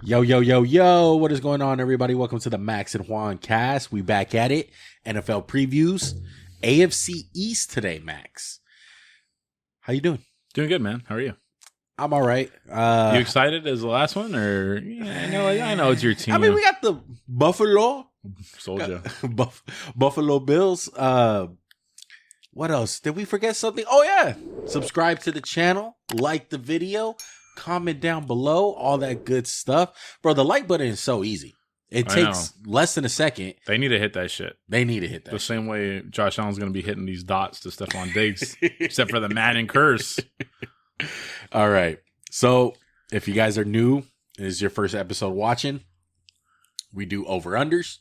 Yo, yo, yo, yo. What is going on, everybody? Welcome to the Max and Juan cast. We back at it. NFL previews. AFC East today, Max. How you doing? Doing good, man. How are you? I'm all right. You excited as the last one? Or I know it's your team. I mean, we got the Buffalo. Soldier. Buffalo Bills. What else? Did we forget something? Oh, yeah. Subscribe to the channel. Like the video. Comment down below. All that good stuff. Bro, the like button is so easy. It takes less than a second. They need to hit that shit. The same way Josh Allen's going to be hitting these dots to Stephon Diggs, except for the Madden curse. All right. So if you guys are new, this is your first episode watching, we do over-unders.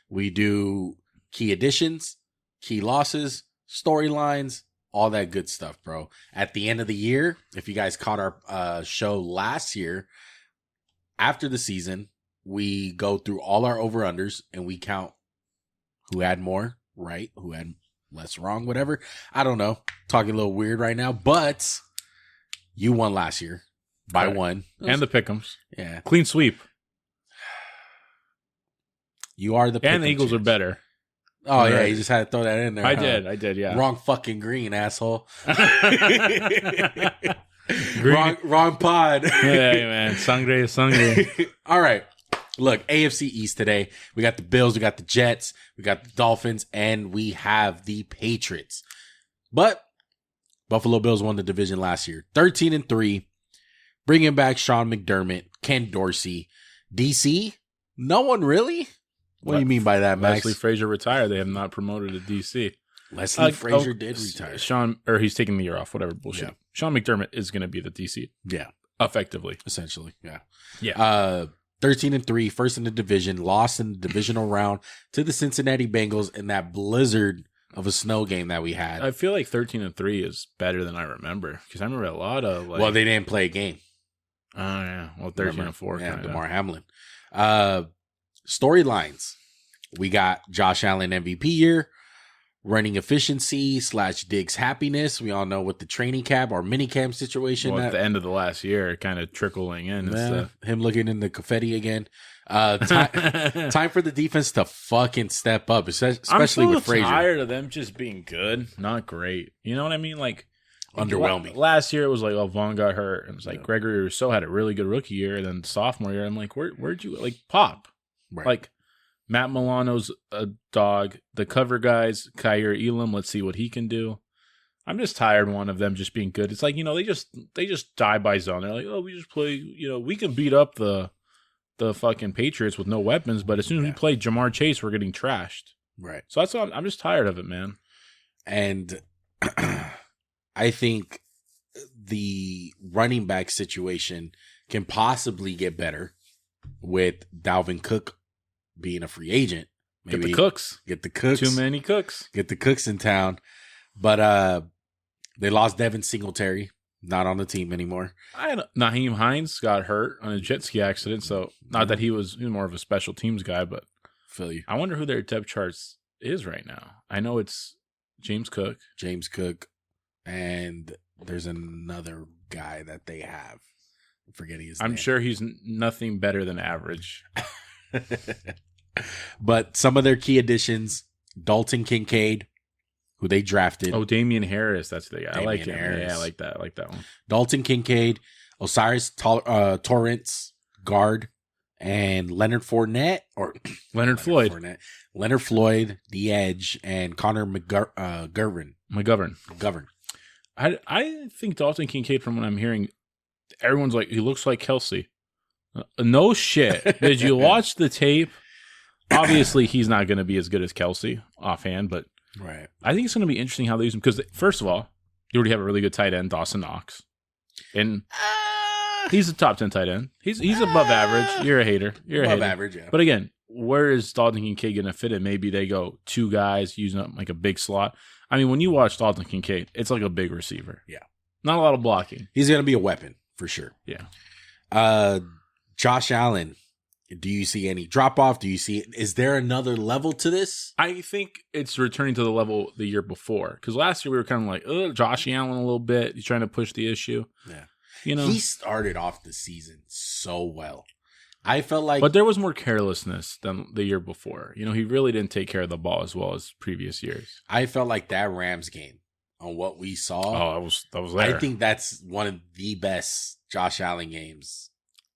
We do key additions, key losses, storylines, all that good stuff, bro. At the end of the year, if you guys caught our show last year, after the season, we go through all our over-unders and we count who had more right, who had less wrong, whatever. I don't know. Talking a little weird right now, but you won last year by one. And the pick'ems. Yeah. Clean sweep. You are the pick'em And the Eagles champs. are better. Oh, yeah. You just had to throw that in there. I did, yeah. Wrong fucking green, asshole. Green. Wrong pod. Hey, man. Sangre is sangre. All right. Look, AFC East today. We got the Bills, we got the Jets, we got the Dolphins, and we have the Patriots. But Buffalo Bills won the division last year. 13-3. Bringing back Sean McDermott, Ken Dorsey. DC? No one really? What do you mean by that, Max? Leslie Frazier retired. They have not promoted to DC. Leslie Frazier did retire. He's taking the year off, whatever bullshit. Yeah. Sean McDermott is going to be the DC. Yeah. Effectively. Essentially, yeah. Yeah. 13-3, first in the division, lost in the divisional round to the Cincinnati Bengals in that blizzard of a snow game that we had. I feel like 13-3 is better than I remember because I remember a lot of well, they didn't play a game. Oh yeah, well 13-4. Yeah, DeMar Hamlin. Storylines. We got Josh Allen MVP year, running efficiency / Diggs happiness. We all know with the training camp or mini camp situation. Well, at the end of the last year, kind of trickling in. Him looking in the confetti again. Time for the defense to fucking step up, especially with Frazier. I'm tired of them just being good, not great. You know what I mean? Like underwhelming. Last year it was like, oh, Vaughn got hurt. And it was like Gregory Rousseau had a really good rookie year, and then sophomore year, I'm like, where'd you like pop? Right. Like Matt Milano's a dog. The cover guys, Kyer Elam, let's see what he can do. I'm just tired of them just being good. It's like, they just die by zone. They're like, oh, we just play, we can beat up the fucking Patriots with no weapons, but as soon as we play Jamar Chase, we're getting trashed. Right. So that's what I'm just tired of it, man. And I think the running back situation can possibly get better with Dalvin Cook being a free agent. Maybe Get the cooks. Too many cooks. Get the cooks in town. But they lost Devin Singletary. Not on the team anymore. Naheem Hines got hurt on a jet ski accident, so not that he was more of a special teams guy, but feel you. I wonder who their depth charts is right now. I know it's James Cook, and there's another guy that they have. I'm forgetting his name. I'm sure he's nothing better than average. But some of their key additions, Dalton Kincaid, who they drafted. Oh, Damian Harris. That's the guy. I like him. Harris. Yeah, I like that. I like that one. Dalton Kincaid, Osiris Torrance, guard, and Leonard Fournette, or Leonard Floyd. Leonard Floyd, the edge, and Connor McGovern. I think Dalton Kincaid, from what I'm hearing, everyone's like, he looks like Kelsey. No shit. Did you watch the tape? Obviously, he's not going to be as good as Kelsey offhand, but right. I think it's going to be interesting how they use him because, first of all, you already have a really good tight end, Dawson Knox, and he's a top 10 tight end. He's above average. You're a hater. Above average, yeah. But again, where is Dalton Kincaid going to fit in? Maybe they go two guys using up like a big slot. I mean, when you watch Dalton Kincaid, it's like a big receiver. Yeah, not a lot of blocking. He's going to be a weapon for sure. Yeah. Josh Allen. Do you see any drop off? Is there another level to this? I think it's returning to the level the year before. Because last year we were kind of like, Josh Allen a little bit. He's trying to push the issue. Yeah. You know, he started off the season so well. I felt like, But there was more carelessness than the year before. You know, he really didn't take care of the ball as well as previous years. I felt like that Rams game on what we saw. Oh, I was there. I think that's one of the best Josh Allen games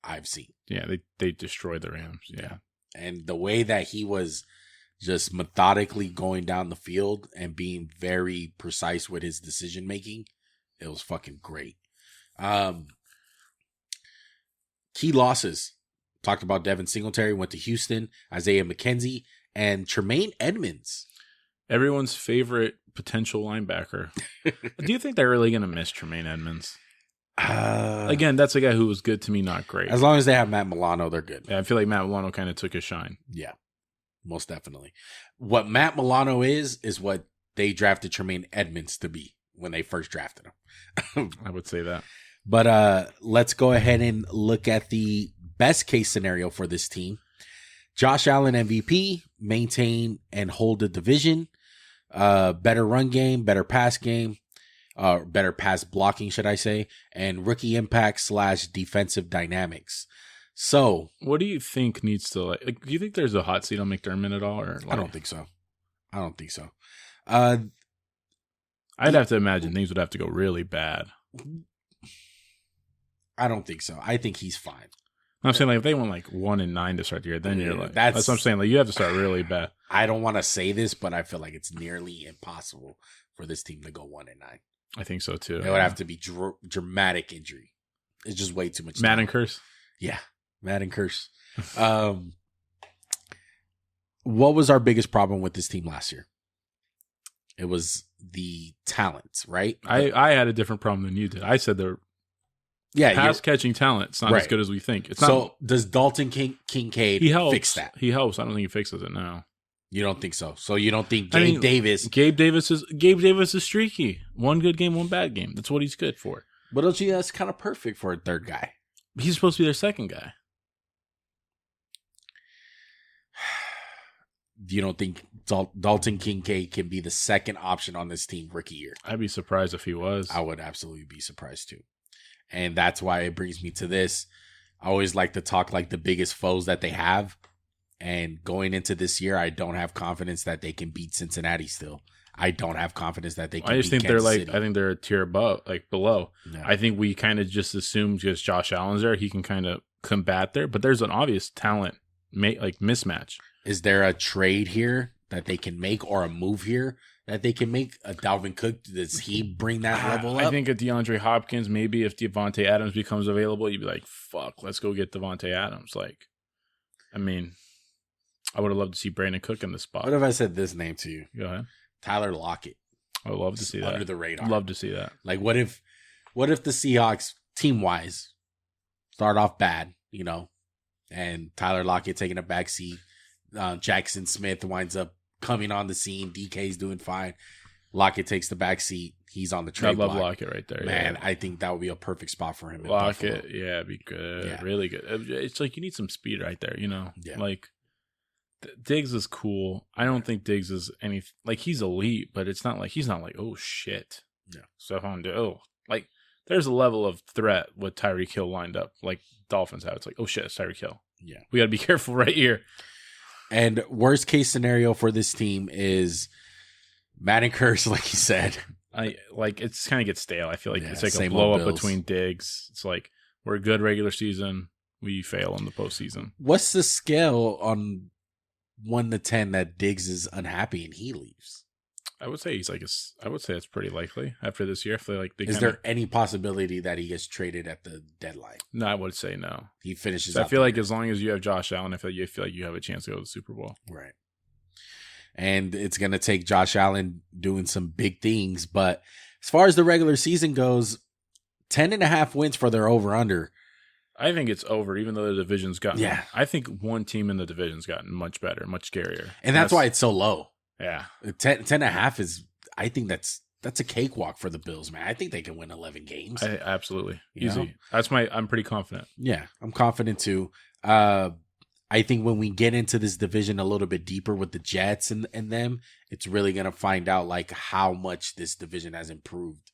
I've seen. Yeah, they destroyed the Rams. Yeah. And the way that he was just methodically going down the field and being very precise with his decision making, it was fucking great. Key losses. Talked about Devin Singletary, went to Houston, Isaiah McKenzie, and Tremaine Edmonds. Everyone's favorite potential linebacker. Do you think they're really going to miss Tremaine Edmonds? Again, that's a guy who was good to me, not great. As long as they have Matt Milano, they're good. Yeah, I feel like Matt Milano kind of took his shine. Yeah, most definitely. What Matt Milano is what they drafted Tremaine Edmonds to be when they first drafted him. I would say that. But let's go ahead and look at the best case scenario for this team. Josh Allen MVP, maintain and hold the division. Better run game, better pass game, better pass blocking, should I say, and rookie impact / defensive dynamics. So, what do you think needs to like? Do you think there's a hot seat on McDermott at all? Or I don't think so. I'd have to imagine things would have to go really bad. I don't think so. I think he's fine. I'm saying like if they went like 1-9 to start the year, then you're like that's what I'm saying. Like you have to start really bad. I don't want to say this, but I feel like it's nearly impossible for this team to go 1-9. I think so too. It would have to be dramatic injury. It's just way too much. Madden curse. Yeah, Madden curse. What was our biggest problem with this team last year? It was the talent, right? I had a different problem than you did. I said they're pass catching talent. It's not as good as we think. It's so not, does Dalton Kincaid fix that? He helps. I don't think he fixes it now. You don't think so? So you don't think Gabe Davis is streaky. One good game, one bad game. That's what he's good for. But don't you? That's kind of perfect for a third guy. He's supposed to be their second guy. You don't think Dalton Kincaid can be the second option on this team rookie year? I'd be surprised if he was. I would absolutely be surprised too. And that's why it brings me to this. I always like to talk like the biggest foes that they have. And going into this year, I don't have confidence that they can beat Cincinnati still. I don't have confidence that they can beat Kansas City. I think they're a tier above, like below. No. I think we kind of just assume because Josh Allen's there, he can kind of combat there. But there's an obvious talent mismatch. Is there a trade here that they can make or a move here that they can make? A Dalvin Cook, does he bring that level up? I think a DeAndre Hopkins, maybe if Devontae Adams becomes available, you'd be like, fuck, let's go get Devontae Adams. Like, I mean, I would have loved to see Brandon Cook in the spot. What if I said this name to you? Go ahead. Tyler Lockett. I would love to see that. Under the radar. Love to see that. Like, what if the Seahawks, team-wise, start off bad, and Tyler Lockett taking a back seat, Jackson Smith winds up coming on the scene, DK's doing fine, Lockett takes the back seat, he's on the trade block. I love Lockett right there. Man, yeah. I think that would be a perfect spot for him. Lockett, yeah, it'd be good. Yeah. Really good. It's like you need some speed right there, Yeah. Like, Diggs is cool. I don't think Diggs is he's elite, but it's not like he's not like, oh shit. Yeah. So like there's a level of threat with Tyreek Hill lined up, like Dolphins have. It's like, oh shit, it's Tyreek Hill. Yeah. We gotta be careful right here. And worst case scenario for this team is Madden curse, like you said. It's kind of gets stale. I feel like it's like a blow up between Diggs. It's like we're a good regular season, we fail in the postseason. What's the scale on 1 to 10 that Diggs is unhappy and he leaves? I would say I would say it's pretty likely after this year. I feel like is there any possibility that he gets traded at the deadline? No, I would say no. He finishes. So I feel like as long as you have Josh Allen, I feel like you have a chance to go to the Super Bowl. Right. And it's going to take Josh Allen doing some big things. But as far as the regular season goes, 10.5 wins for their over-under. I think it's over, even though the division's gotten. Yeah. I think one team in the division's gotten much better, much scarier. And that's why it's so low. Yeah. 10.5 is, I think that's a cakewalk for the Bills, man. I think they can win 11 games. Absolutely. Easy. I'm pretty confident. Yeah, I'm confident too. I think when we get into this division a little bit deeper with the Jets and them, it's really going to find out like how much this division has improved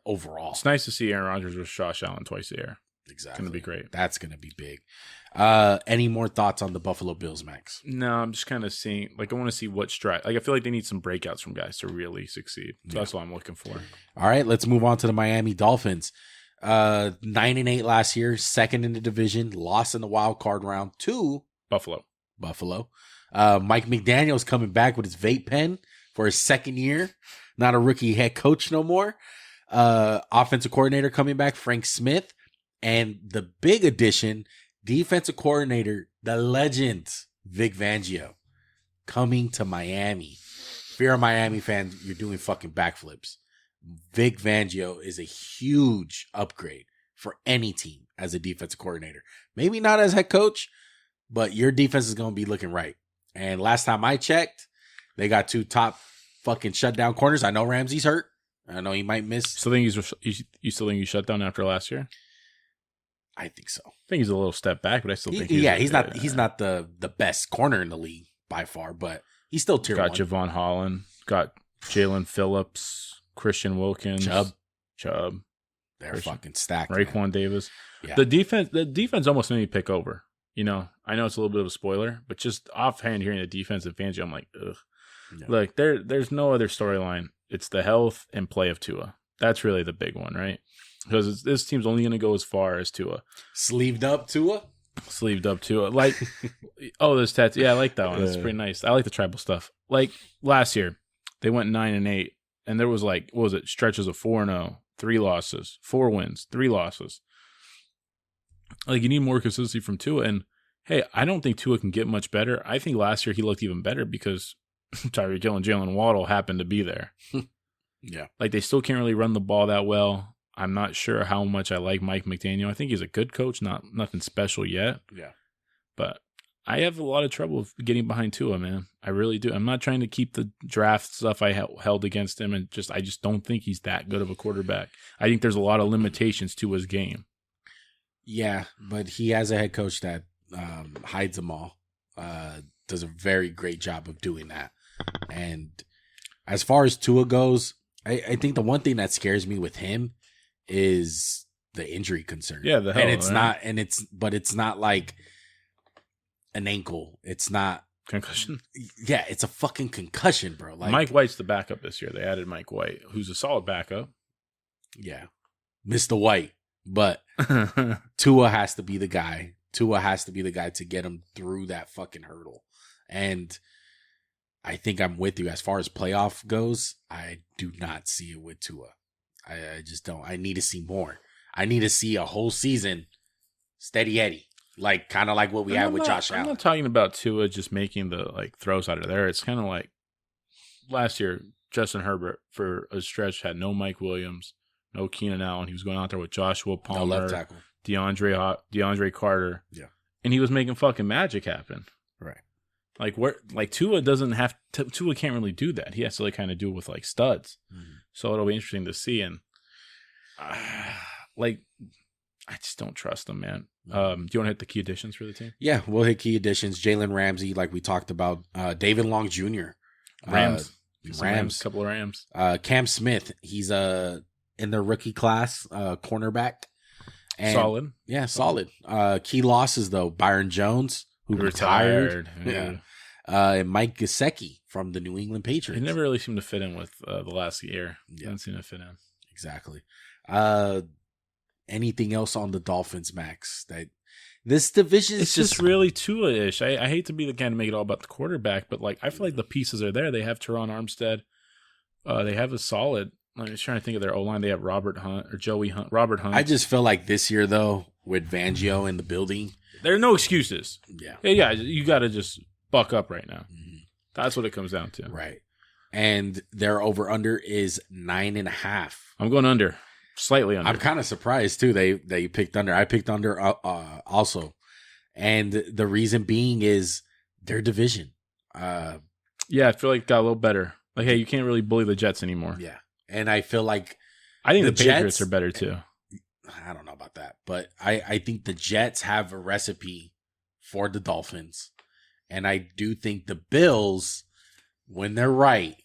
overall. It's nice to see Aaron Rodgers with Josh Allen twice a year. Exactly. It's going to be great. That's going to be big. Any more thoughts on the Buffalo Bills, Max? No, I'm just kind of seeing, like, I want to see what stride. Like, I feel like they need some breakouts from guys to really succeed. So that's what I'm looking for. All right, let's move on to the Miami Dolphins. 9-8 last year, second in the division, lost in the wild card round to Buffalo. Mike McDaniel's coming back with his vape pen for his second year. Not a rookie head coach no more. Offensive coordinator coming back, Frank Smith. And the big addition, defensive coordinator, the legend, Vic Fangio, coming to Miami. If you're a Miami fan, you're doing fucking backflips. Vic Fangio is a huge upgrade for any team as a defensive coordinator. Maybe not as head coach, but your defense is going to be looking right. And last time I checked, they got 2 top fucking shutdown corners. I know Ramsey's hurt. I know he might miss. You still think he's shut down after last year? I think so. I think he's a little step back, but I still think he's not the best corner in the league by far, but he's still tier 1. Got Javon Holland, got Jalen Phillips, Christian Wilkins, Chubb. They're fucking stacked. Raekwon Davis. Yeah. The defense almost made me pick over. You know, I know it's a little bit of a spoiler, but just offhand hearing the defense of Fangio, I'm like, ugh. Yeah. Like there's no other storyline. It's the health and play of Tua. That's really the big one, right? Because this team's only going to go as far as Tua. Sleeved up Tua. Like, oh, those tats. Yeah, I like that one. It's pretty nice. I like the tribal stuff. Like last year, they went 9-8, and there was like, what was it? Stretches of 4-0, 3 losses, 4 wins, 3 losses. Like, you need more consistency from Tua. And hey, I don't think Tua can get much better. I think last year he looked even better because Tyreek Hill and Jalen Waddle happened to be there. Yeah. Like, they still can't really run the ball that well. I'm not sure how much I like Mike McDaniel. I think he's a good coach, nothing special yet. Yeah. But I have a lot of trouble getting behind Tua, man. I really do. I'm not trying to keep the draft stuff I held against him, and I just don't think he's that good of a quarterback. I think there's a lot of limitations to his game. Yeah, but he has a head coach that hides them all. Does a very great job of doing that. And as far as Tua goes, I think the one thing that scares me with him is the injury concern. Yeah, the hell, and it's right? not, but it's not like an ankle. It's not concussion. Yeah, it's a fucking concussion, bro. Like Mike White's the backup this year. They added Mike White, who's a solid backup. Yeah, Mr. White, but Tua has to be the guy. Tua has to be the guy to get him through that fucking hurdle. And I think I'm with you as far as playoff goes. I do not see it with Tua. I just don't. I need to see more. I need to see a whole season steady Eddie, like kind of like what we had with Josh Allen. I'm not talking about Tua just making the throws out of there. It's kind of like last year, Justin Herbert for a stretch had no Mike Williams, no Keenan Allen. He was going out there with Joshua Palmer, no left tackle, DeAndre Carter. Yeah, and he was making fucking magic happen. Right. Like Tua doesn't have to, Tua can't really do that. He has to kind of do it with studs. Mm-hmm. So it'll be interesting to see. And I just don't trust him, man. Do you want to hit the key additions for the team? Yeah, we'll hit key additions. Jalen Ramsey, like we talked about. David Long Jr. Rams. Couple of Rams. Cam Smith, he's in the rookie class, cornerback. And, solid. Yeah, solid. Key losses, though. Byron Jones, who retired. Yeah. And Mike Gesicki from the New England Patriots. He never really seemed to fit in with the last year. Yeah. Didn't seem to fit in. Exactly. Anything else on the Dolphins, Max? That this division is just really Tua-ish. I hate to be the kind to make it all about the quarterback, but I feel like the pieces are there. They have Teron Armstead. They have a solid. I'm just trying to think of their O-line. They have Robert Hunt. Robert Hunt. I just feel like this year, though, with Fangio in the building, there are no excuses. Yeah. You got to just buck up right now. Mm-hmm. That's what it comes down to. Right. And their over-under is 9.5. I'm going under. Slightly under. I'm kind of surprised, too. They picked under. I picked under also. And the reason being is their division. Yeah, I feel like it got a little better. Like, hey, you can't really bully the Jets anymore. Yeah. And I feel like I think the Patriots Jets are better, too. I don't know about that. But I think the Jets have a recipe for the Dolphins. And I do think the Bills, when they're right,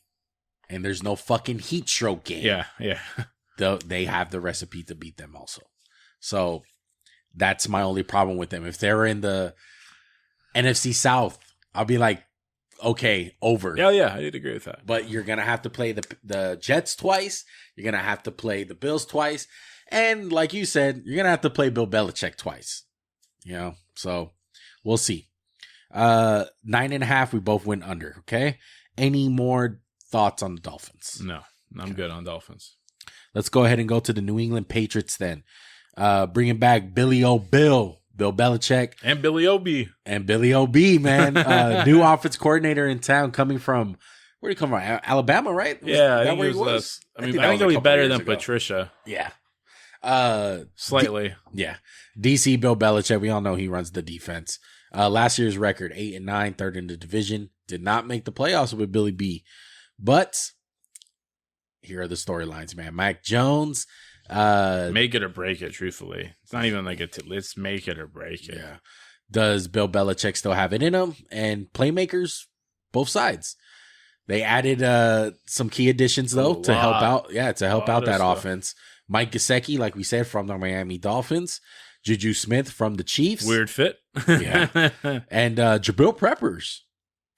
and there's no fucking heat stroke game. Yeah. They have the recipe to beat them also. So That's my only problem with them. If they were in the NFC South, I'll be like, okay, over. Yeah, I did agree with that. But you're going to have to play the Jets twice. You're going to have to play the Bills twice. And like you said, you're going to have to play Bill Belichick twice. So we'll see. 9.5, we both went under, okay? Any more thoughts on the Dolphins? No, I'm good on Dolphins. Let's go ahead and go to the New England Patriots then. Bringing back Bill Belichick. And Billy O.B. And Billy O.B., man. New offense coordinator in town coming from, where did he come from? Alabama, right? I think it was. I think he'll be better than Patricia. Yeah. Slightly. DC Bill Belichick, we all know he runs the defense. Last year's record, 8-9, third in the division. Did not make the playoffs with Billy B. But here are the storylines, man. Mac Jones. Make it or break it, truthfully. It's not even like let's make it or break it. Yeah. Does Bill Belichick still have it in him? And playmakers, both sides. They added some key additions, though, to help out. Yeah, to help out that offense. Mike Gesicki, like we said, from the Miami Dolphins. Juju Smith from the Chiefs. Weird fit. Yeah. And Jabril Peppers,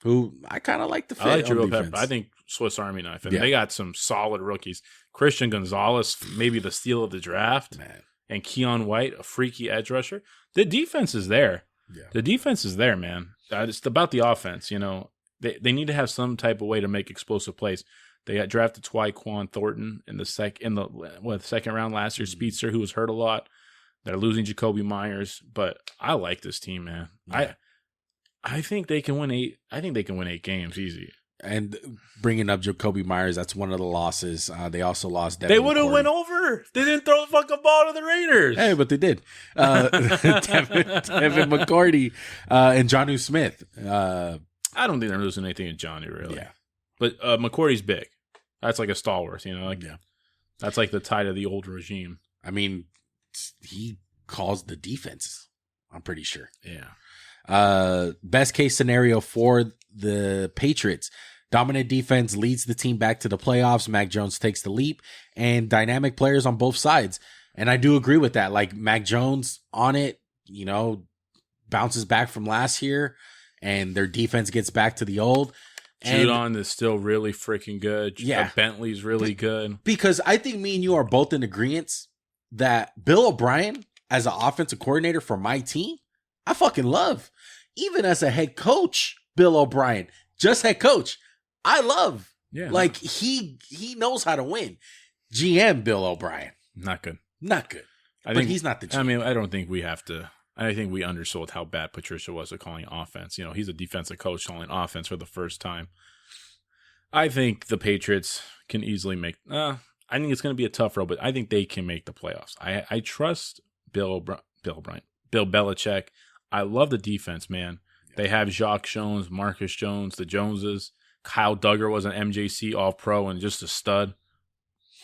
who I kind of like the fit. I like Jabril Peppers. I think Swiss Army knife. And they got some solid rookies. Christian Gonzalez, maybe the steal of the draft. Man. And Keon White, a freaky edge rusher. The defense is there. Yeah. The defense is there, man. It's about the offense, They need to have some type of way to make explosive plays. They got drafted Tyquan Thornton in the second round last year. Speedster, who was hurt a lot. They're losing Jacoby Myers, but I like this team, man. Yeah. I think they can win 8. I think they can win 8 games easy. And bringing up Jacoby Myers, that's one of the losses. They also lost Devin They would have McCourty. went over. They didn't throw the fucking ball to the Raiders. Hey, but they did. Devin McCourty and Jonnu Smith. I don't think they're losing anything to Johnny, really. Yeah. But McCourty's big. That's like a stalwart, That's like the tide of the old regime. I mean, he calls the defense, I'm pretty sure. Yeah. Best case scenario for the Patriots. Dominant defense leads the team back to the playoffs. Mac Jones takes the leap, and dynamic players on both sides. And I do agree with that. Like Mac Jones on it, bounces back from last year, and their defense gets back to the old. Judon is still really freaking good. Yeah. Bentley's really good. Because I think me and you are both in agreement that Bill O'Brien, as an offensive coordinator for my team, I fucking love. Even as a head coach, Bill O'Brien, just head coach, I love. Yeah. Like, he knows how to win. GM Bill O'Brien. Not good. Not good. But he's not the GM. I mean, I don't think we have to. I think we undersold how bad Patricia was at calling offense. He's a defensive coach calling offense for the first time. I think the Patriots can easily make. I think it's going to be a tough road, but I think they can make the playoffs. I trust Bill Belichick. I love the defense, man. They have Jacques Jones, Marcus Jones, the Joneses. Kyle Duggar was an MJC All-Pro and just a stud.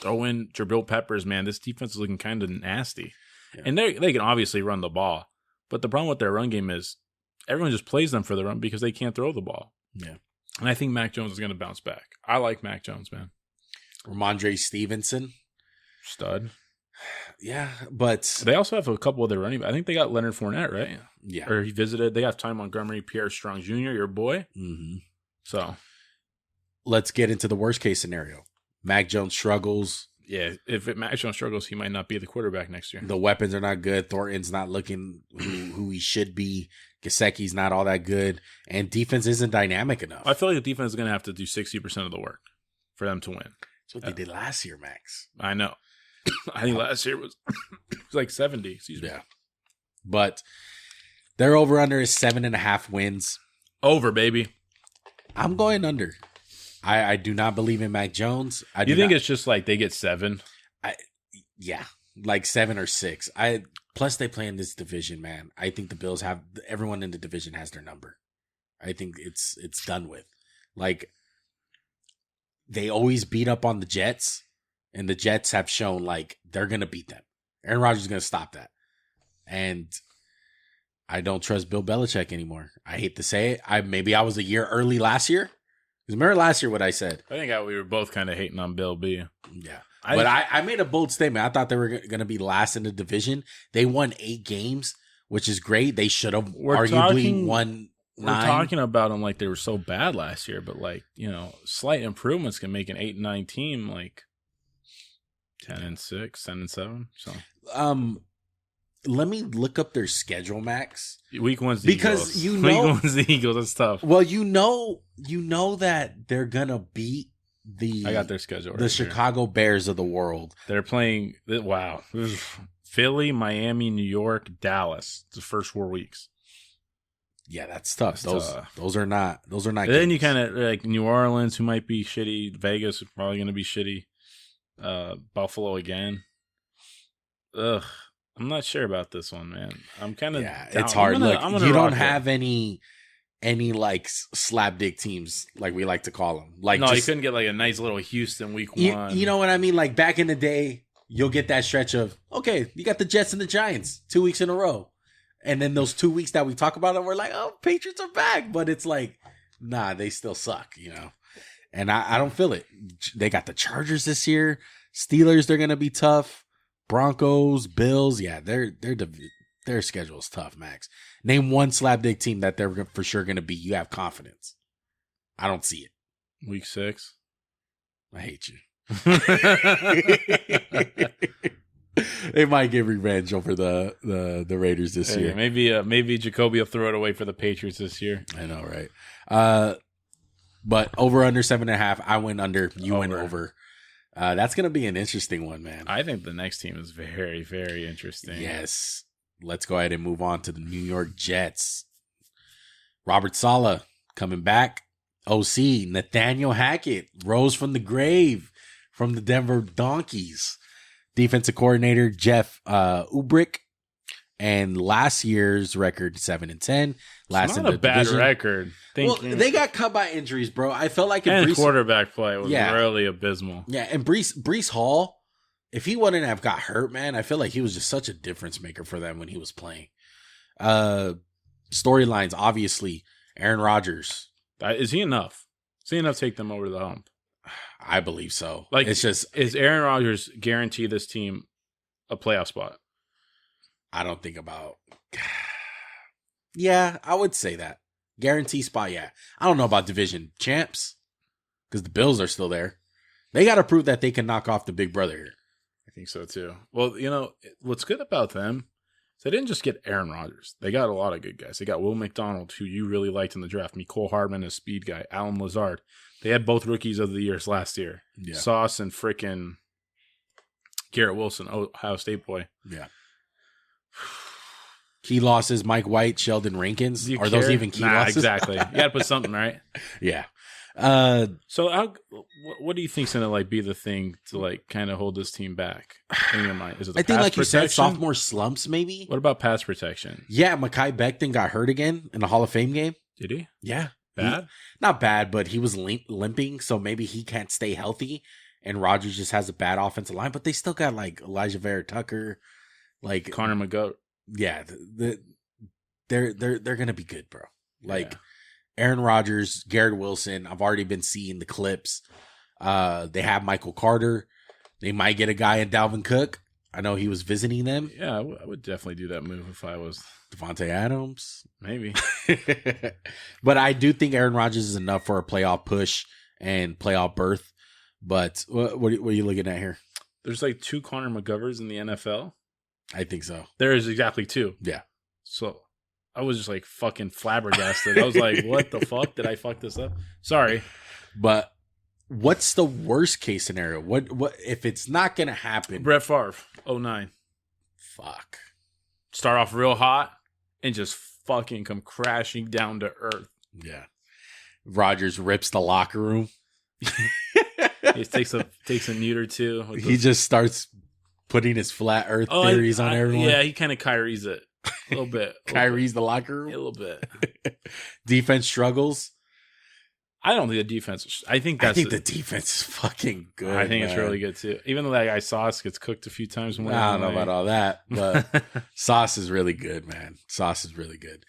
Throw in Jabril Peppers, man. This defense is looking kind of nasty. Yeah. And they can obviously run the ball. But the problem with their run game is everyone just plays them for the run because they can't throw the ball. Yeah. And I think Mac Jones is going to bounce back. I like Mac Jones, man. Ramondre Stevenson. Stud. Yeah, but they also have a couple of their running. I think they got Leonard Fournette, right? Yeah. Or he visited. They have Ty Montgomery, Pierre Strong Jr., your boy. Mm-hmm. So let's get into the worst case scenario. Mac Jones struggles. Yeah, if Mac Jones struggles, he might not be the quarterback next year. The weapons are not good. Thornton's not looking who he should be. Gesicki's not all that good. And defense isn't dynamic enough. I feel like the defense is going to have to do 60% of the work for them to win. That's what they did last year, Max. I know. I think last year was like 70. Excuse me. Yeah. But their over-under is 7.5 wins. Over, baby. I'm going under. I do not believe in Mac Jones. You think it's just like they get 7? Yeah, like 7 or 6. Plus they play in this division, man. I think the Bills have everyone in the division has their number. I think it's done with. Like they always beat up on the Jets, and the Jets have shown like they're gonna beat them. Aaron Rodgers is gonna stop that, and I don't trust Bill Belichick anymore. I hate to say it. Maybe I was a year early last year. Because remember last year what I said? I think we were both kind of hating on Bill B. Yeah. But I made a bold statement. I thought they were going to be last in the division. They won 8 games, which is great. They should have arguably won 9. We're talking about them like they were so bad last year, but like, slight improvements can make an 8-9 team like 10-6, 10-7. So, let me look up their schedule, Max. Week 1's the because Eagles. Week 1's the Eagles. That's tough. Well, you know that they're gonna beat I got their schedule. The Chicago Bears of the world. They're playing. Wow, Philly, Miami, New York, Dallas. The first 4 weeks. Yeah, that's tough. Those are not. And then games. you kind of like New Orleans, who might be shitty. Vegas is probably going to be shitty. Buffalo again. Ugh, I'm not sure about this one, man. I'm kind of it's hard. Look, you don't have any like slapdick teams, like we like to call them. Like, no, you couldn't get like a nice little Houston week 1. You know what I mean? Like back in the day, you'll get that stretch of, okay, you got the Jets and the Giants 2 weeks in a row. And then those 2 weeks that we talk about it, we're like, oh, Patriots are back. But it's like, nah, they still suck, And I don't feel it. They got the Chargers this year. Steelers, they're going to be tough. Broncos, Bills, yeah, their schedule is tough, Max. Name one slapdick team that they're for sure going to beat. You have confidence. I don't see it. Week 6. I hate you. They might get revenge over the Raiders this year. Maybe Jacoby will throw it away for the Patriots this year. I know, right? But over under 7.5. I went under. You went over. That's going to be an interesting one, man. I think the next team is very, very interesting. Yes. Let's go ahead and move on to the New York Jets. Robert Saleh coming back. OC, Nathaniel Hackett rose from the grave from the Denver Donkeys. Defensive coordinator Jeff Ubrick, and last year's record 7-10. Last in the bad division. Record. Well, they got cut by injuries, bro. I felt like quarterback play was really abysmal. Yeah, and Breece Hall, if he wouldn't have got hurt, man, I feel like he was just such a difference maker for them when he was playing. Storylines, obviously, Aaron Rodgers. Is he enough? Is he enough to take them over the hump? I believe so. Like, it's just, is Aaron Rodgers guarantee this team a playoff spot? I don't think about. Yeah, I would say that. Guarantee spot, yeah. I don't know about division champs because the Bills are still there. They got to prove that they can knock off the big brother here. I think so too. Well, what's good about them is they didn't just get Aaron Rodgers. They got a lot of good guys. They got Will McDonald, who you really liked in the draft. Mecole Hardman, a speed guy. Alan Lazard. They had both rookies of the years last year. Yeah. Sauce and frickin' Garrett Wilson, Ohio State boy. Yeah. Key losses, Mike White, Sheldon Rankins. Are those even key losses? Exactly. You got to put something, right? Yeah. So what do you think's going to be the thing to kind of hold this team back in your mind? Is it I think like protection? You said, sophomore slumps maybe? What about pass protection? Yeah, Mekhi Becton got hurt again in the Hall of Fame game. Did he? Yeah. Bad? Not bad, but he was limping, so maybe he can't stay healthy. And Rodgers just has a bad offensive line, but they still got Elijah Vera Tucker, Connor McGoat. Yeah, they're gonna be good, bro. Aaron Rodgers, Garrett Wilson. I've already been seeing the clips. They have Michael Carter. They might get a guy in Dalvin Cook. I know he was visiting them. Yeah, I would definitely do that move if I was Devontae Adams. Maybe. But I do think Aaron Rodgers is enough for a playoff push and playoff berth. But what are you looking at here? There's 2 Connor McGoverns in the NFL. I think so. There is exactly 2. Yeah. So I was just fucking flabbergasted. I was like, what the fuck? Did I fuck this up? Sorry. But what's the worst case scenario? What if it's not going to happen? Brett Favre, 09. Fuck. Start off real hot and just fucking come crashing down to earth. Yeah. Rodgers rips the locker room. He takes a knee or two. He just starts putting his flat earth theories on everyone. Yeah, he kind of Kyrie's it a little bit. Kyrie's the locker room? Yeah, a little bit. Defense struggles? I don't think the defense. I think the defense is fucking good. I think it's really good too. Even though that guy Sauce gets cooked a few times. I don't know about all that, but Sauce is really good, man. Sauce is really good.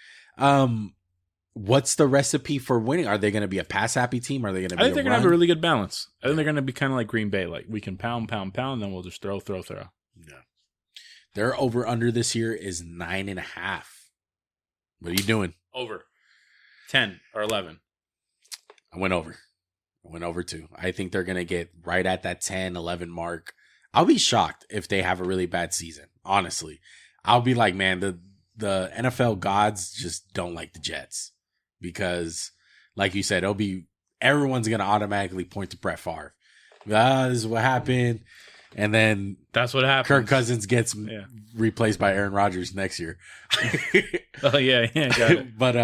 what's the recipe for winning? Are they going to be a pass happy team? Are they going to be I think they're going to have a run? really good balance. I think they're going to be kind of like Green Bay. Like, we can pound, and then we'll just throw. Yeah. Their over under this year is 9.5. What are you doing? Over 10 or 11. I went over too. I think they're going to get right at that 10, 11 mark. I'll be shocked if they have a really bad season. Honestly, I'll be like, man, the NFL gods just don't like the Jets because, like you said, everyone's going to automatically point to Brett Favre. This is what happened. And then that's what happens. Kirk Cousins gets replaced by Aaron Rodgers next year. Oh, yeah, got it. But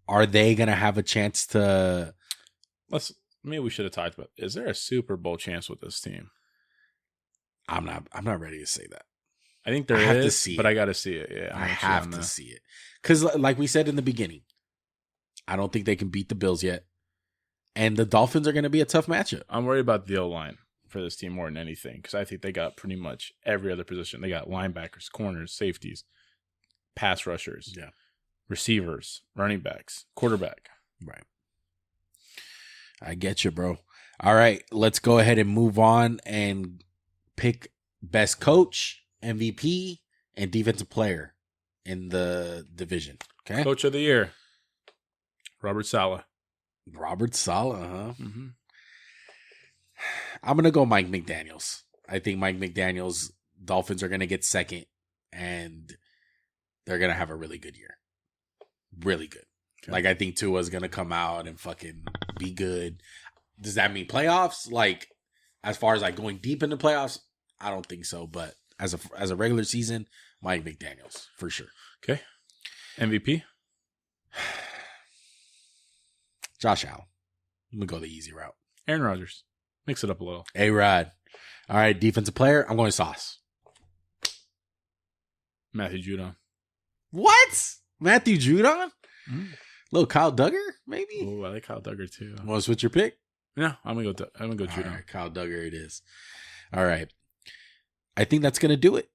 are they going to have a chance to... Maybe we should have talked about, is there a Super Bowl chance with this team? I'm not ready to say that. I think there have is, to see but it. I got to see it. Yeah, I have to see it. Because like we said in the beginning, I don't think they can beat the Bills yet. And the Dolphins are going to be a tough matchup. I'm worried about the O-line for this team more than anything because I think they got pretty much every other position. They got linebackers, corners, safeties, pass rushers, receivers, running backs, quarterback. Right. I get you, bro. All right, let's go ahead and move on and pick best coach, MVP, and defensive player in the division. Okay. Coach of the year, Robert Saleh. Robert Saleh, huh? Mm-hmm. I'm going to go Mike McDaniels. I think Mike McDaniels, Dolphins are going to get second, and they're going to have a really good year. Really good. Okay. Like, I think Tua's going to come out and fucking be good. Does that mean playoffs? Like, as far as like going deep into playoffs, I don't think so. But as a regular season, Mike McDaniels, for sure. Okay. MVP? Josh Allen. I'm going to go the easy route. Aaron Rodgers. Mix it up a little. A-Rod. All right, defensive player. I'm going Sauce. Matthew Judon. What? Matthew Judon? Mm-hmm. Little Kyle Duggar, maybe? Oh, I like Kyle Duggar too. Want to switch your pick? Yeah, I'm gonna go Judon. All right, Kyle Duggar it is. All right. I think that's gonna do it.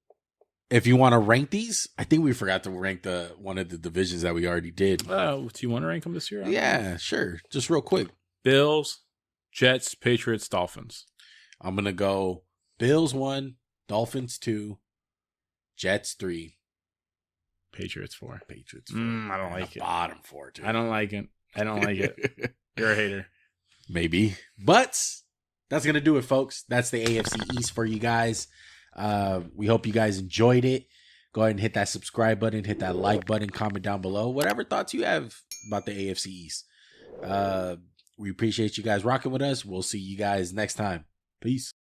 If you want to rank these, I think we forgot to rank one of the divisions that we already did. Do you want to rank them this year? Yeah, sure. Just real quick. Bills, Jets, Patriots, Dolphins. I'm gonna go Bills 1, Dolphins 2, Jets 3, Patriots 4. Patriots 4. I don't like it. Bottom 4, too. I don't like it. You're a hater. Maybe. But that's going to do it, folks. That's the AFC East for you guys. We hope you guys enjoyed it. Go ahead and hit that subscribe button, hit that like button, comment down below. Whatever thoughts you have about the AFC East. We appreciate you guys rocking with us. We'll see you guys next time. Peace.